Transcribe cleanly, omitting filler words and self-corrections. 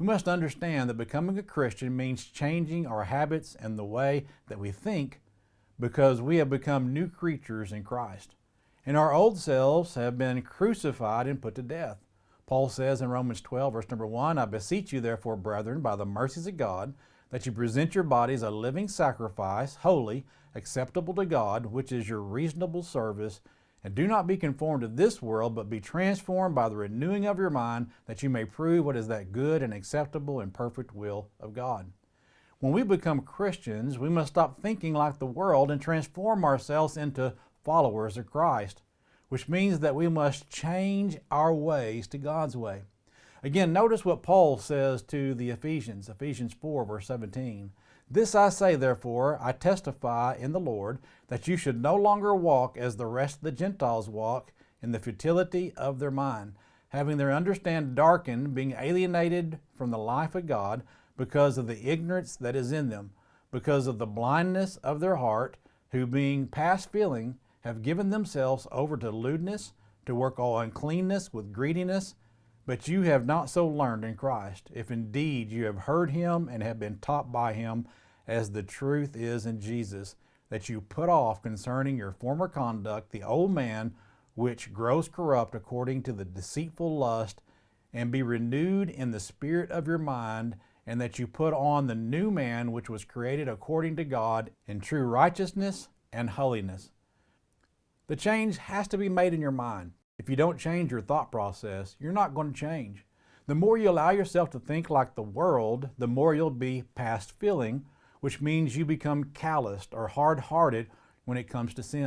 We must understand that becoming a Christian means changing our habits and the way that we think, because we have become new creatures in Christ. And our old selves have been crucified and put to death. Paul says in Romans 12, verse number 1, I beseech you therefore, brethren, by the mercies of God, that you present your bodies a living sacrifice, holy, acceptable to God, which is your reasonable service. And do not be conformed to this world, but be transformed by the renewing of your mind, that you may prove what is that good and acceptable and perfect will of God. When we become Christians, we must stop thinking like the world and transform ourselves into followers of Christ, which means that we must change our ways to God's way. Again, notice what Paul says to the Ephesians, Ephesians 4, verse 17. This I say, therefore, I testify in the Lord, that you should no longer walk as the rest of the Gentiles walk, in the futility of their mind, having their understanding darkened, being alienated from the life of God, because of the ignorance that is in them, because of the blindness of their heart, who being past feeling, have given themselves over to lewdness, to work all uncleanness with greediness. But you have not so learned in Christ, if indeed you have heard him and have been taught by him, as the truth is in Jesus, that you put off concerning your former conduct the old man, which grows corrupt according to the deceitful lust, and be renewed in the spirit of your mind, and that you put on the new man, which was created according to God in true righteousness and holiness. The change has to be made in your mind. If you don't change your thought process, you're not going to change. The more you allow yourself to think like the world, the more you'll be past feeling, which means you become calloused or hard-hearted when it comes to sin.